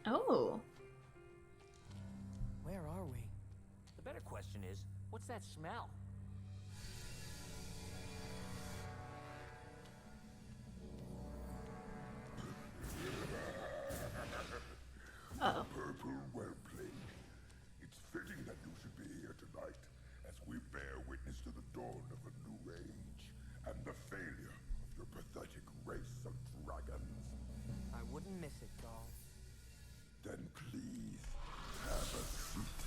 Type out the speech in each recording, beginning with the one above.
Oh. Where are we? The better question is, what's that smell? Uh-oh. Purple well-played. It's fitting that you should be here tonight as we bear witness to the dawn of a new age and the failure of your pathetic race of dragons. I wouldn't miss it, Gaul. Then please have a seat.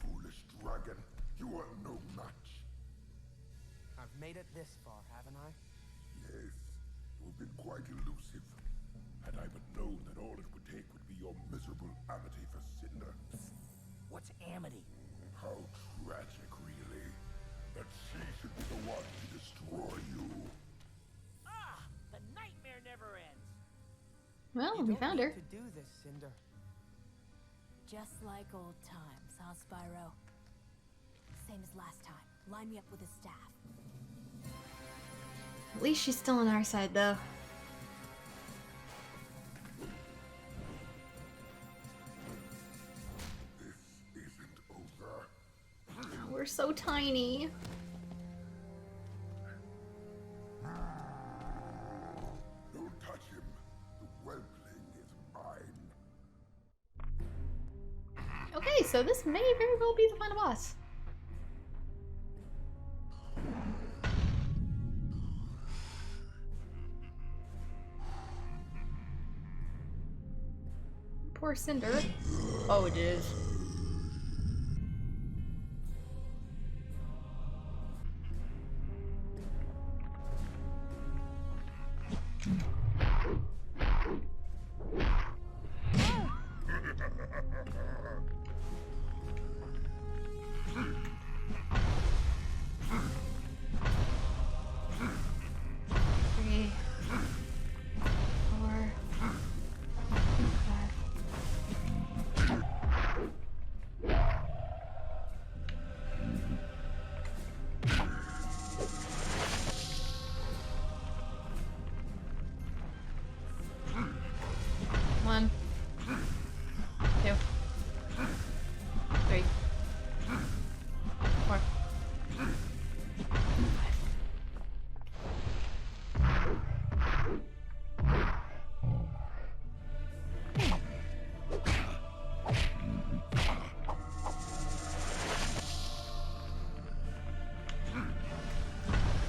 Foolish dragon, you are no match. I've made it this far, haven't I? Yes, you've been quite elusive. Had I but known that all it would take would be your miserable amity for Cinder. What's amity? How tragic, really, that she should be the one to destroy you. Ah! The nightmare never ends! Well, You we don't found need her. to do this, Cinder. Just like old times, huh, Spyro? Same as last time. Line me up with a staff. At least she's still on our side, though. This isn't over. We're so tiny. Don't touch him. The whelpling is mine. Okay, so this may very well be the final boss. Poor Cinder. Oh, it is. Three, 4, 1, 2, 3, 4,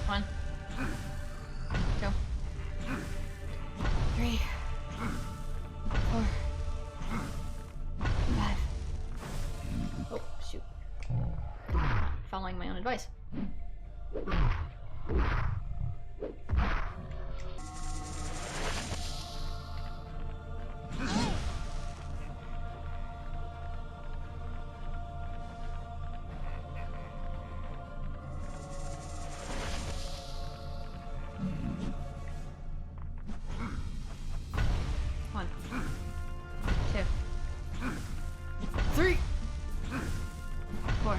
1, 2, 3, 4, 5. Oh, shoot. Following my own advice. One, 2, 3, 4,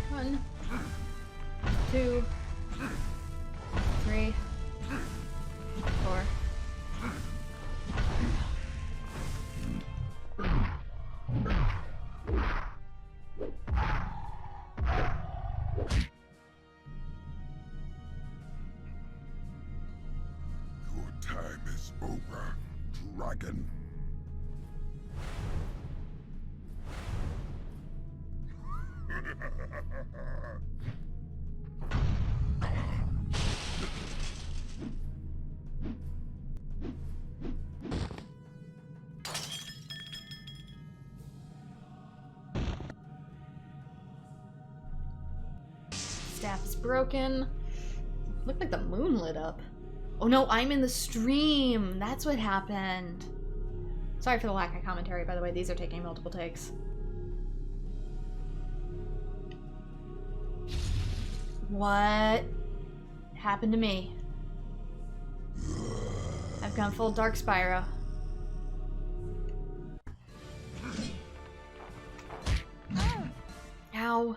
1, 2, 3, 4. Your time is over, dragon. Staff is broken. Looked like the moon lit up. Oh no, I'm in the stream. That's what happened. Sorry for the lack of commentary, by the way. These are taking multiple takes. What happened to me? I've gone full Dark Spyro. Ow.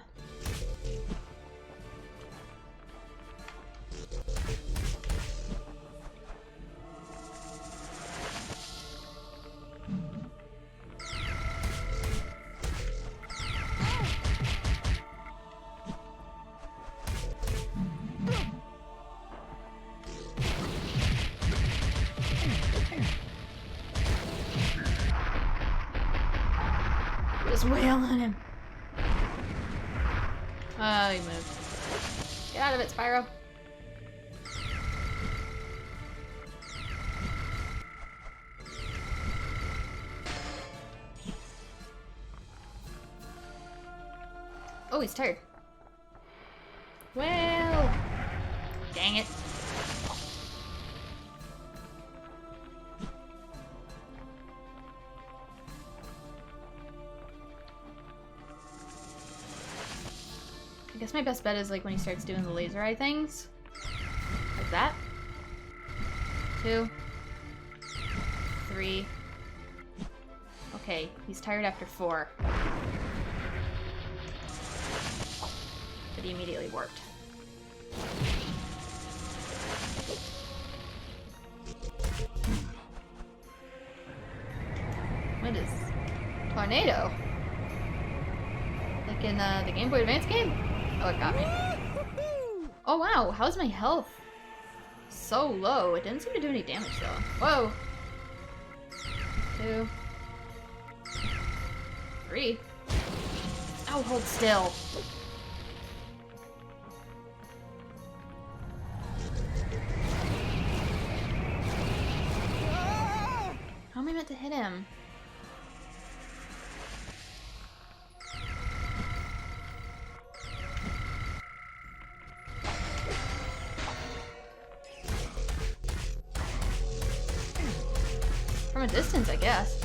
Just wail on him. Oh, he moved. Get out of it, Spyro. Oh, he's tired. Well, dang it. I guess my best bet is like when he starts doing the laser eye things. Like that. 2, 3. Okay, he's tired after 4. But he immediately warped. What is tornado? Like in the Game Boy Advance game? Oh, it got me. Oh wow, how's my health so low? It didn't seem to do any damage though. Whoa. 2, 3. Ow, hold still. How am I meant to hit him? From a distance, I guess.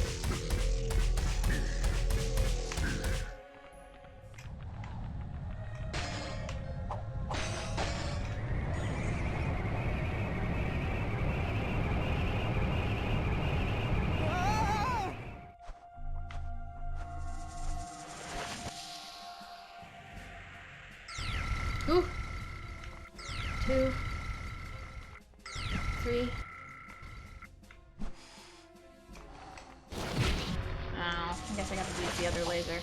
Ooh. 2, 3. Oh, I guess I got to use the other laser.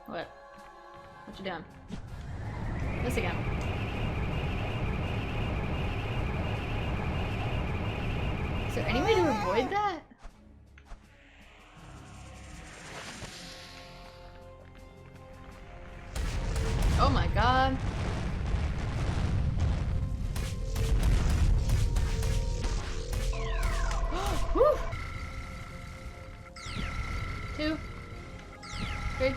What? What you doing? This again. Is there any way to avoid that? Oh my god. Woo! 2, 3.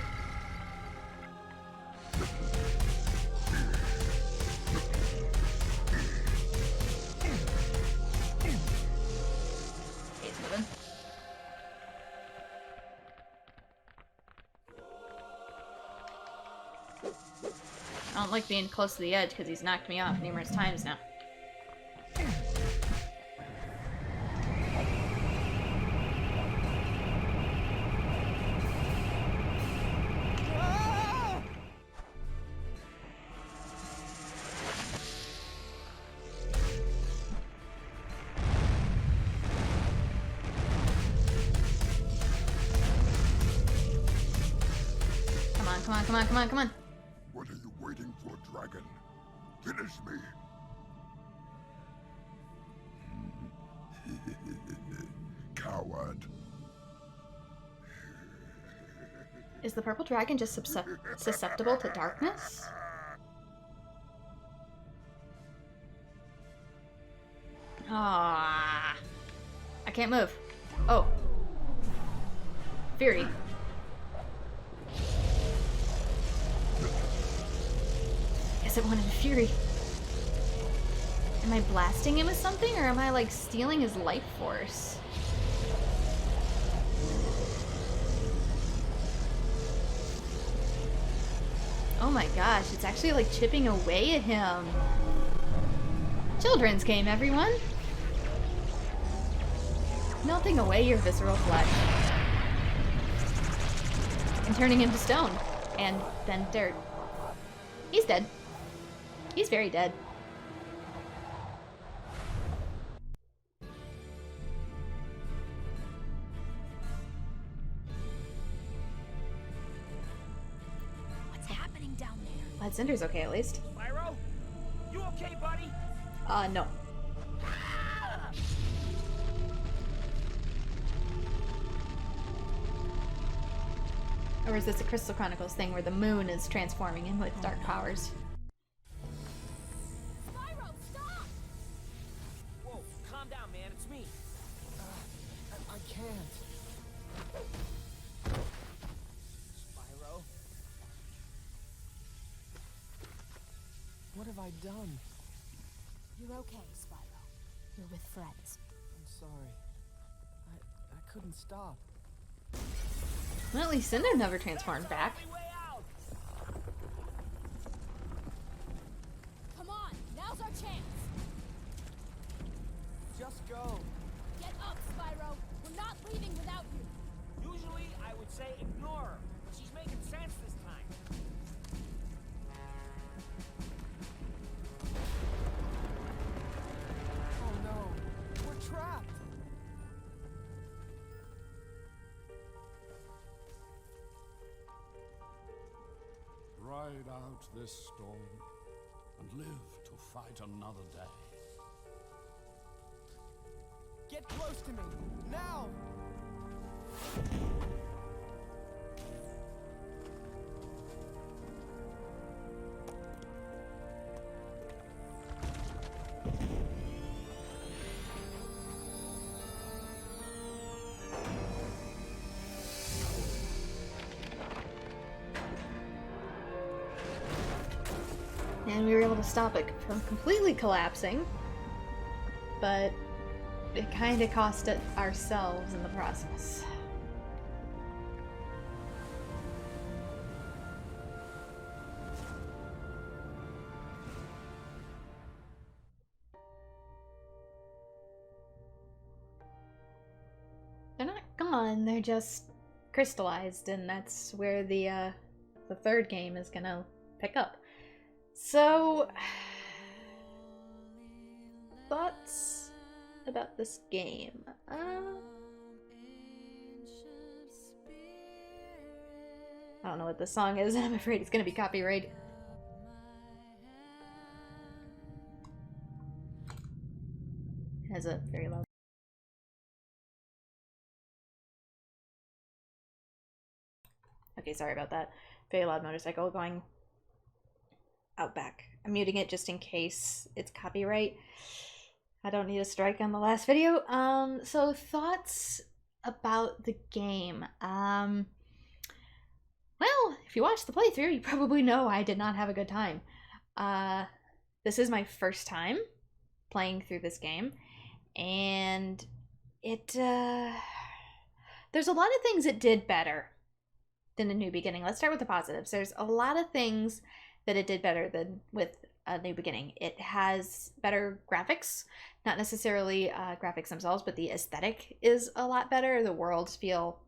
He's moving. I don't like being close to the edge because he's knocked me off numerous times now. Come on, come on, come on, come on, come on. What are you waiting for, dragon? Finish me! Coward. Is the purple dragon just susceptible to darkness? Ah, I can't move. Oh. Fury. Guess it wanted Fury. Am I blasting him with something, or am I like stealing his life force? Oh my gosh, it's actually like chipping away at him. Children's game, everyone. Melting away your visceral flesh. And turning him to stone. And then dirt. He's dead. He's very dead. What's happening down there? Glad Cinder's okay at least. Spyro? You okay, buddy? No. Or is this a Crystal Chronicles thing where the moon is transforming him with dark powers? Spyro, stop! Whoa, calm down, man. It's me. I can't. Spyro? What have I done? You're okay, Spyro. You're with friends. I'm sorry. I couldn't stop. Well, at least Cinder never transformed back. Only way out. Come on, now's our chance. Just go. Get up, Spyro. We're not leaving without you. Usually, I would say ignore her, but she's making sense this time. Oh no. We're trapped. Ride out this storm and live to fight another day. Get close to me. Now! And we were able to stop it from completely collapsing. But it kind of cost it ourselves in the process. They're not gone, they're just crystallized, and that's where the third game is gonna pick up. So, thoughts about this game? I don't know what this song is, and I'm afraid it's gonna be copyrighted. It has a very loud. Okay, sorry about that. Very loud motorcycle going out back. I'm muting it just in case it's copyright. I don't need a strike on the last video. So thoughts about the game. Well, if you watched the playthrough, you probably know I did not have a good time. This is my first time playing through this game, and it there's a lot of things it did better than A New Beginning. Let's start with the positives. There's a lot of things that it did better than with A New Beginning. It has better graphics, not necessarily graphics themselves, but the aesthetic is a lot better. The worlds feel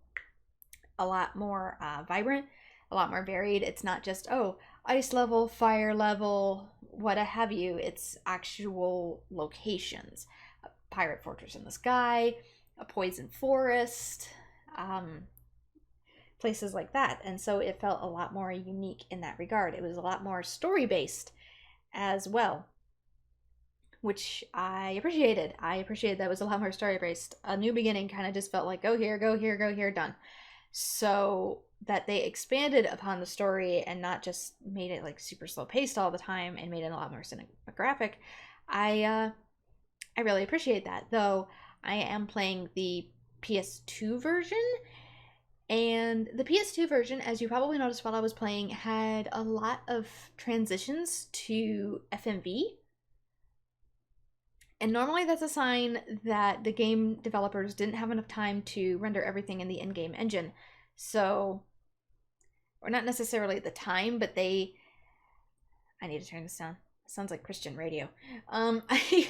a lot more vibrant, a lot more varied. It's not just, oh, ice level, fire level, what have you. It's actual locations. A pirate fortress in the sky, a poison forest, places like that. And so it felt a lot more unique in that regard. It was a lot more story-based as well, which I appreciated. I appreciated that it was a lot more story-based. A New Beginning kind of just felt like, go here, go here, go here, done. So that they expanded upon the story and not just made it like super slow-paced all the time and made it a lot more cinematographic, I really appreciate that. Though I am playing the PS2 version, and the PS2 version, as you probably noticed while I was playing, had a lot of transitions to FMV. And normally that's a sign that the game developers didn't have enough time to render everything in the in-game engine. So, or not necessarily the time, but they I need to turn this down. It sounds like Christian radio. I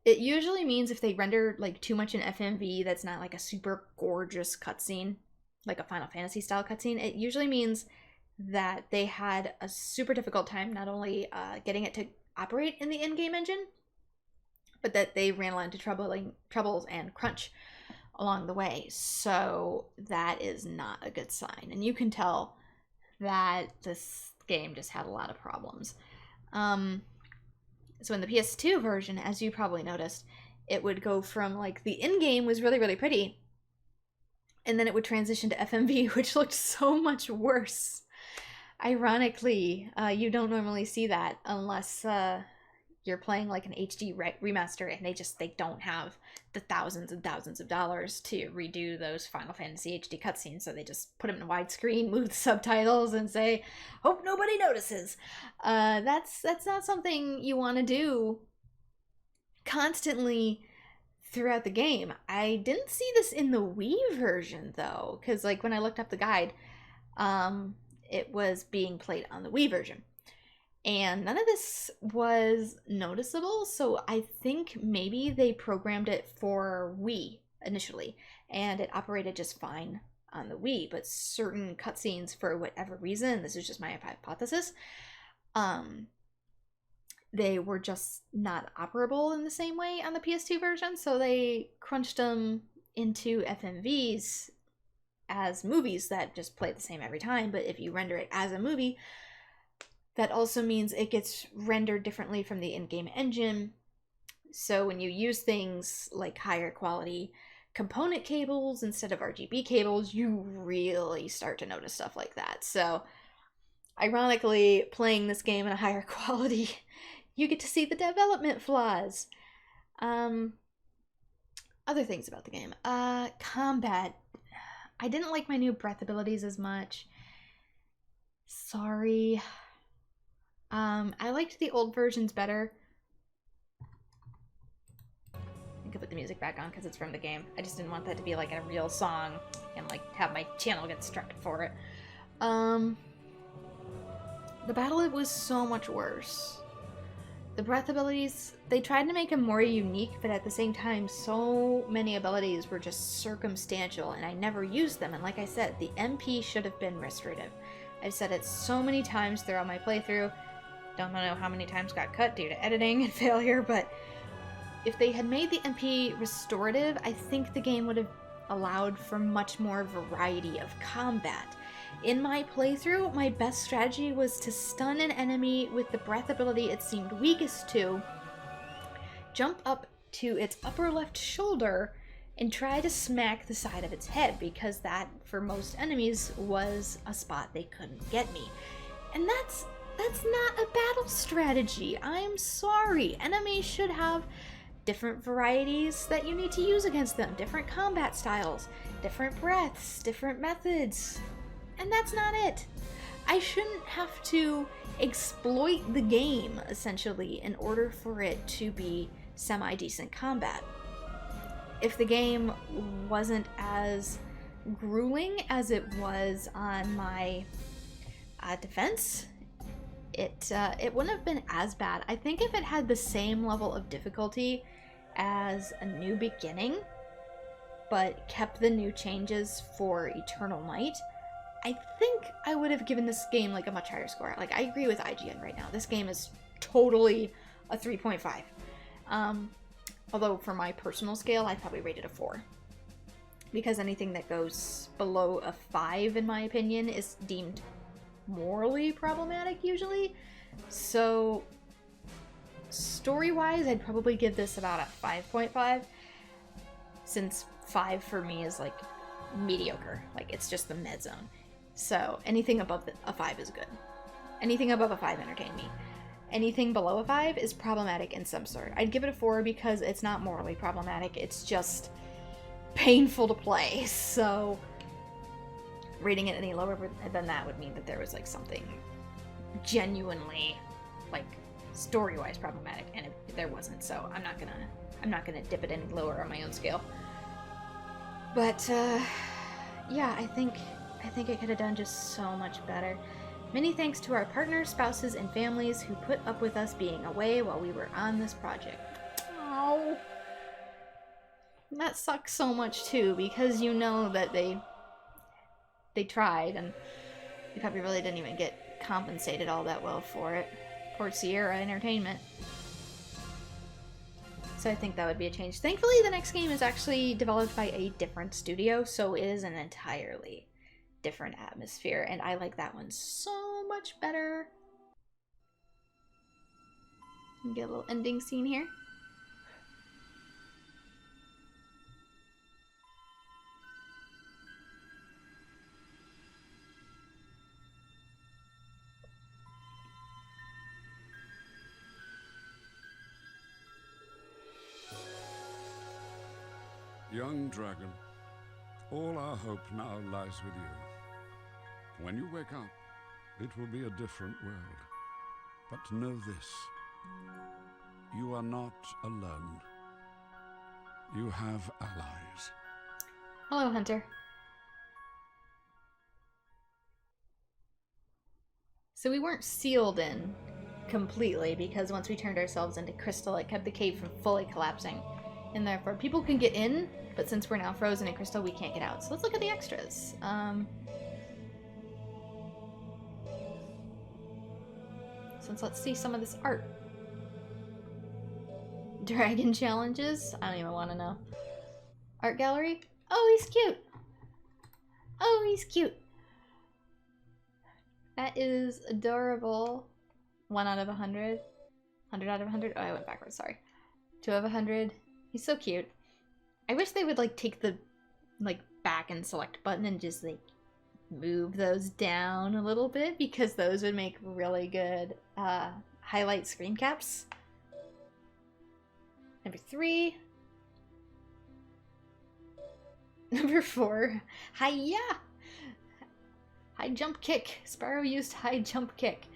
it usually means if they render like too much in FMV that's not like a super gorgeous cutscene, like a Final Fantasy style cutscene, it usually means that they had a super difficult time not only getting it to operate in the in-game engine, but that they ran into troubles and crunch along the way. So that is not a good sign. And you can tell that this game just had a lot of problems. So in the PS2 version, as you probably noticed, it would go from like the in-game was really, really pretty, and then it would transition to FMV, which looked so much worse. Ironically, you don't normally see that unless you're playing like an HD remaster, and they don't have the thousands and thousands of dollars to redo those Final Fantasy HD cutscenes, so they just put them in widescreen, move the subtitles, and say, "Hope nobody notices." That's not something you want to do constantly throughout the game. I didn't see this in the Wii version though, because like when I looked up the guide, it was being played on the Wii version. And none of this was noticeable, so I think maybe they programmed it for Wii initially, and it operated just fine on the Wii, but certain cutscenes, for whatever reason, this is just my hypothesis, they were just not operable in the same way on the PS2 version, so they crunched them into FMVs as movies that just play the same every time, but if you render it as a movie, that also means it gets rendered differently from the in-game engine. So when you use things like higher quality component cables instead of RGB cables, you really start to notice stuff like that. So ironically, playing this game in a higher quality, you get to see the development flaws. Other things about the game. Combat. I didn't like my new breath abilities as much. Sorry. I liked the old versions better. I could put the music back on because it's from the game. I just didn't want that to be like a real song and like have my channel get struck for it. The battle was so much worse. The breath abilities, they tried to make them more unique, but at the same time, so many abilities were just circumstantial and I never used them. And like I said, the MP should have been restorative. I've said it so many times throughout my playthrough. Don't know how many times got cut due to editing and failure, but if they had made the MP restorative, I think the game would have allowed for much more variety of combat. In my playthrough, my best strategy was to stun an enemy with the breath ability it seemed weakest to, jump up to its upper left shoulder, and try to smack the side of its head, because that, for most enemies, was a spot they couldn't get me. And that's not a battle strategy. I'm sorry. Enemies should have different varieties that you need to use against them, different combat styles, different breaths, different methods. And that's not it. I shouldn't have to exploit the game, essentially, in order for it to be semi-decent combat. If the game wasn't as grueling as it was on my defense, it wouldn't have been as bad. I think if it had the same level of difficulty as A New Beginning, but kept the new changes for Eternal Night, I think I would have given this game like a much higher score. Like, I agree with IGN right now. This game is totally a 3.5. Although for my personal scale, I'd probably rate it a 4. Because anything that goes below a 5, in my opinion, is deemed morally problematic usually. So story-wise, I'd probably give this about a 5.5, since 5 for me is like mediocre. Like, it's just the mid zone. So anything above a 5 is good. Anything above a 5 entertained me. Anything below a 5 is problematic in some sort. I'd give it a 4 because it's not morally problematic, it's just painful to play. So rating it any lower than that would mean that there was like something genuinely like story-wise problematic, and there wasn't. So I'm not gonna dip it any lower on my own scale. But yeah, I think it could have done just so much better. Many thanks to our partners, spouses, and families who put up with us being away while we were on this project. Oh, that sucks so much too, because you know that they tried and they probably really didn't even get compensated all that well for it. Poor Sierra Entertainment. So I think that would be a change. Thankfully, the next game is actually developed by a different studio, so it is an entirely different atmosphere, and I like that one so much better. Get a little ending scene here. Young dragon, all our hope now lies with you. When you wake up, it will be a different world. But know this, you are not alone. You have allies. Hello, Hunter. So we weren't sealed in completely, because once we turned ourselves into crystal, it kept the cave from fully collapsing. And therefore, people can get in, but since we're now frozen in crystal, we can't get out. So let's look at the extras. Since let's see some of this art. Dragon challenges? I don't even want to know. Art gallery? Oh, he's cute! Oh, he's cute! That is adorable. 1 out of 100. 100 out of 100? Oh, I went backwards, sorry. 2 out of 100. He's so cute. I wish they would, like, take the, like, back and select button and just, like, move those down a little bit, because those would make really good, highlight screen caps. Number 3. Number 4. Hi-ya! High jump kick. Spyro used high jump kick.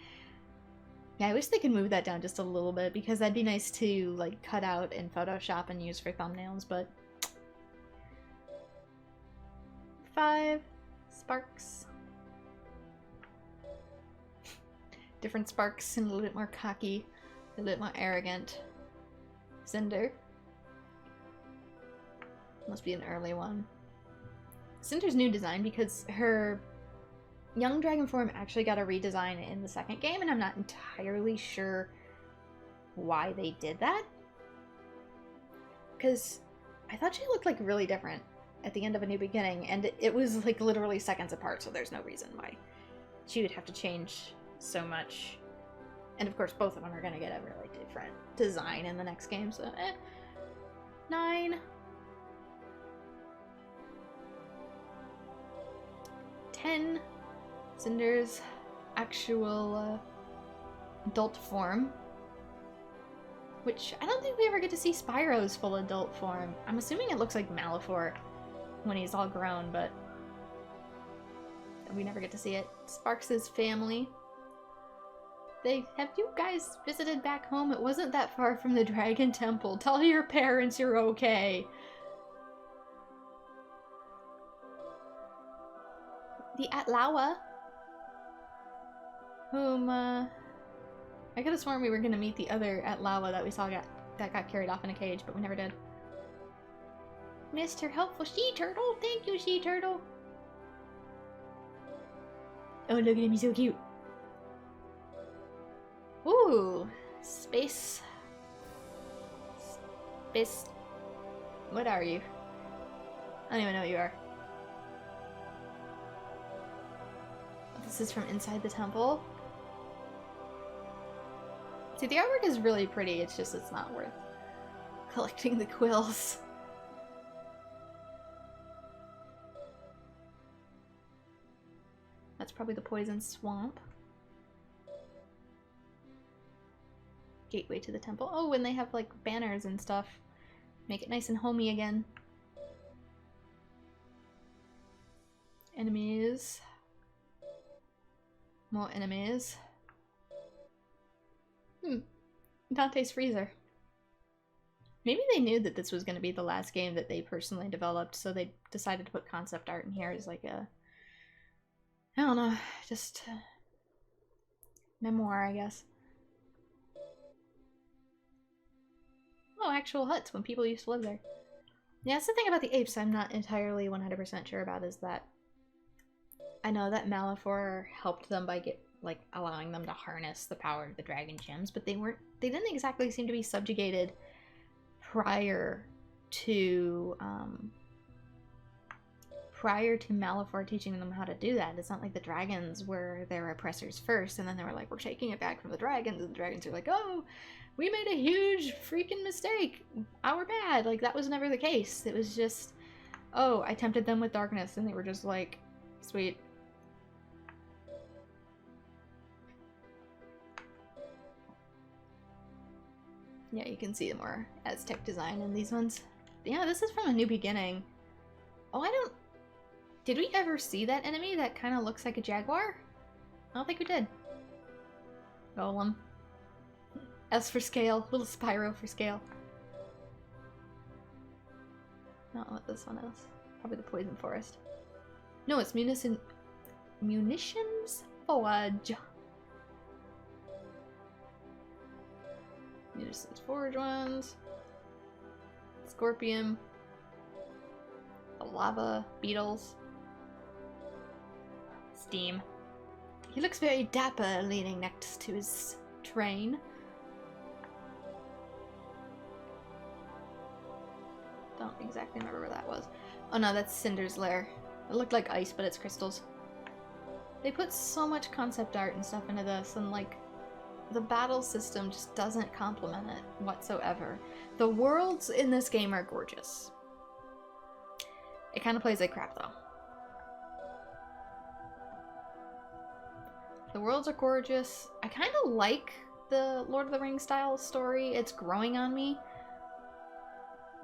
Yeah, I wish they could move that down just a little bit, because that'd be nice to, like, cut out in Photoshop and use for thumbnails, but... 5. Sparks. Different Sparks, and a little bit more cocky, a little bit more arrogant. Cinder. Must be an early one. Cinder's new design, because her young dragon form actually got a redesign in the second game, and I'm not entirely sure why they did that. Because I thought she looked like really different at the end of A New Beginning, and it was like literally seconds apart, so there's no reason why she would have to change so much. And of course, both of them are going to get a really different design in the next game, so 9. 10. Cinder's actual adult form. Which, I don't think we ever get to see Spyro's full adult form. I'm assuming it looks like Malefor when he's all grown, but we never get to see it. Sparks' family. Have you guys visited back home? It wasn't that far from the Dragon Temple. Tell your parents you're okay. The Atlawa, whom, I could have sworn we were going to meet the other Atlawa that we saw that got carried off in a cage, but we never did. Mr. Helpful She Turtle! Thank you, She Turtle! Oh, look at him, he's so cute! Ooh! Space... What are you? I don't even know what you are. This is from inside the temple. See, the artwork is really pretty, it's just it's not worth collecting the quills. That's probably the poison swamp. Gateway to the temple. Oh, and they have like banners and stuff. Make it nice and homey again. Enemies. More enemies. Dante's Freezer. Maybe they knew that this was going to be the last game that they personally developed, so they decided to put concept art in here as like a... I don't know, just memoir, I guess. Oh, actual huts when people used to live there. Yeah, that's the thing about the apes I'm not entirely 100% sure about, is that I know that Malefor helped them by allowing them to harness the power of the dragon gems, but they didn't exactly seem to be subjugated prior to Malefor teaching them how to do that. It's not like the dragons were their oppressors first, and then they were like, we're taking it back from the dragons, and the dragons are like, oh, we made a huge freaking mistake. Our bad. Like, that was never the case. It was just, oh, I tempted them with darkness, and they were just like, sweet. Yeah, you can see the more Aztec design in these ones. Yeah, this is from A New Beginning. Oh, did we ever see that enemy that kind of looks like a jaguar? I don't think we did. Golem. S for scale. Little Spyro for scale. I don't know what this one is. Probably the Poison Forest. No, it's Munitions Forge. Munitions Forge ones. Scorpion. The lava beetles. Steam. He looks very dapper leaning next to his train. Don't exactly remember where that was. Oh no, that's Cinder's lair. It looked like ice, but it's crystals. They put so much concept art and stuff into this, and like, the battle system just doesn't complement it whatsoever. The worlds in this game are gorgeous. It kind of plays like crap though. The worlds are gorgeous. I kind of like the Lord of the Rings style story. It's growing on me.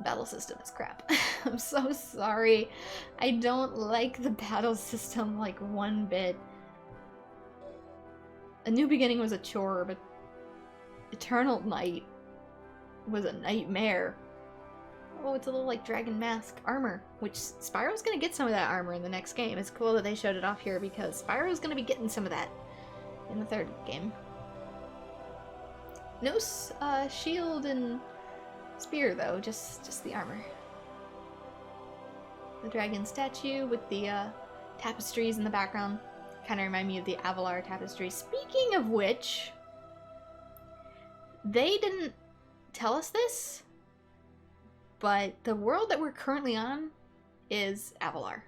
Battle system is crap. I'm so sorry. I don't like the battle system like one bit. A New Beginning was a chore, but Eternal Night was a nightmare. Oh, it's a little like dragon mask armor, which Spyro's gonna get some of that armor in the next game. It's cool that they showed it off here because Spyro's gonna be getting some of that in the third game. No shield and spear though, just the armor. The dragon statue with the tapestries in the background kind of remind me of the Avalar tapestry. Speaking of which, they didn't tell us this, but the world that we're currently on is Avalar.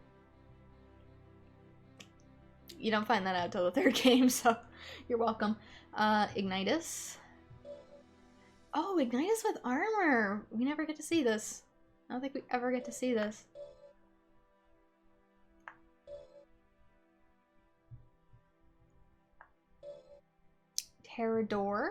You don't find that out till the third game, so you're welcome. Ignitus. Oh, Ignitus with armor! We never get to see this. I don't think we ever get to see this. Terrador.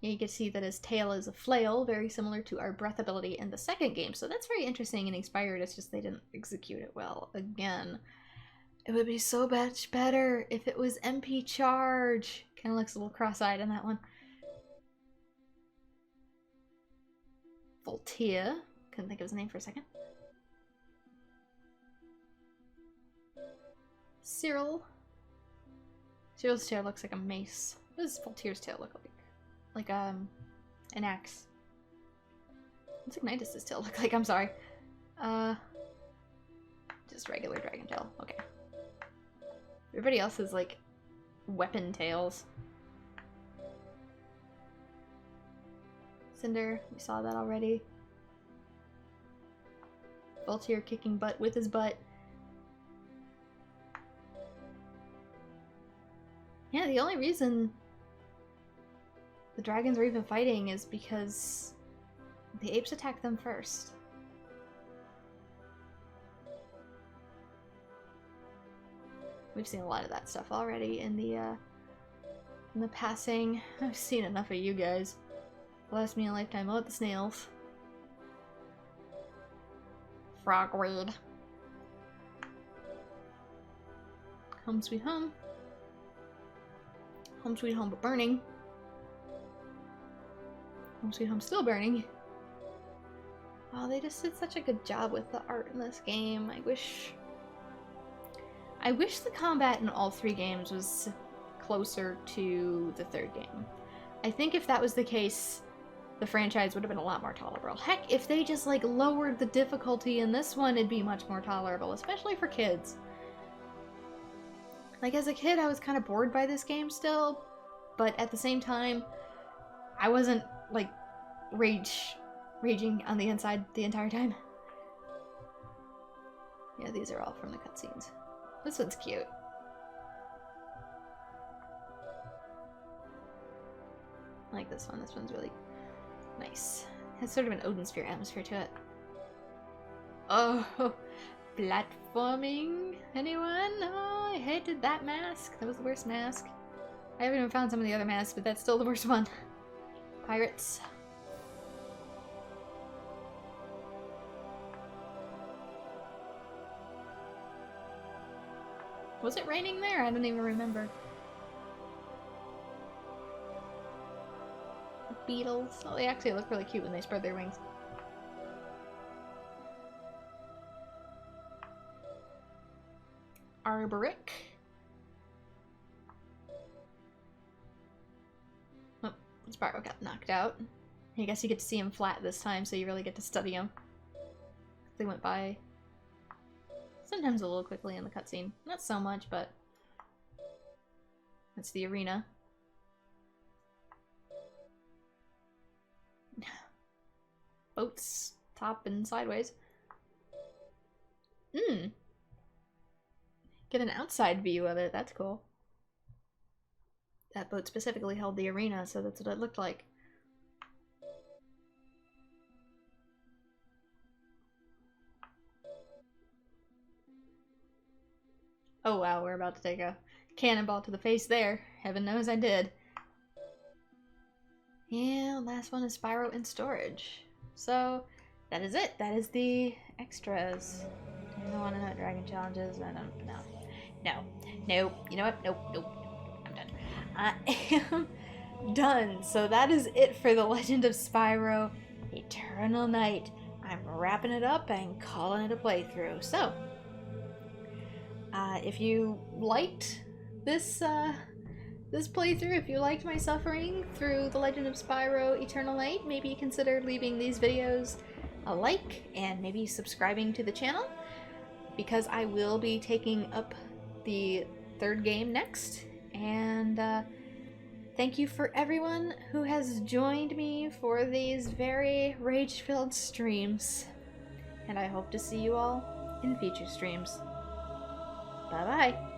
Yeah, you can see that his tail is a flail, very similar to our breath ability in the second game. So that's very interesting and inspired. It's just they didn't execute it well again. It would be so much better if it was MP Charge. Kind of looks a little cross-eyed in that one. Voltea. Couldn't think of his name for a second. Cyril. Cyril's tail looks like a mace. What does Voltea's tail look like? Like, an axe. What's Ignitus's tail look like? I'm sorry. Just regular dragon tail. Okay. Everybody else is, like, weapon tails. Cinder, we saw that already. Voltea kicking butt with his butt. Yeah, the only reason the dragons are even fighting is because the apes attacked them first. We've seen a lot of that stuff already in the passing. I've seen enough of you guys. Last me a lifetime. Oh, the snails. Frogweed. Home sweet home. Home sweet home but burning. Home sweet home still burning. Oh, they just did such a good job with the art in this game. I wish the combat in all three games was closer to the third game. I think if that was the case, the franchise would have been a lot more tolerable. Heck, if they just like lowered the difficulty in this one, it'd be much more tolerable, especially for kids. Like, as a kid, I was kind of bored by this game still, but at the same time, I wasn't like raging on the inside the entire time. Yeah, these are all from the cutscenes. This one's cute. I like this one. This one's really nice. It has sort of an Odin Sphere atmosphere to it. Oh, platforming? Anyone? Oh, I hated that mask. That was the worst mask. I haven't even found some of the other masks, but that's still the worst one. Pirates. Was it raining there? I don't even remember. Beetles. Oh, they actually look really cute when they spread their wings. Arboric. Oh, Spyro got knocked out. I guess you get to see him flat this time, so you really get to study him. They went by sometimes a little quickly in the cutscene. Not so much, but that's the arena. Boats top and sideways. Get an outside view of it. That's cool. That boat specifically held the arena, so that's what it looked like. Oh wow, we're about to take a cannonball to the face there. Heaven knows I did. Yeah, last one is Spyro in storage. So, that is it. That is the extras. Do you want to know what Dragon Challenges? I don't know. No. Nope. You know what? Nope. Nope. I'm done. I am done. So that is it for The Legend of Spyro Eternal Night. I'm wrapping it up and calling it a playthrough. So, if you liked this playthrough, if you liked my suffering through The Legend of Spyro Eternal Night, maybe consider leaving these videos a like and maybe subscribing to the channel, because I will be taking up the third game next. And thank you for everyone who has joined me for these very rage-filled streams, and I hope to see you all in future streams. Bye-bye!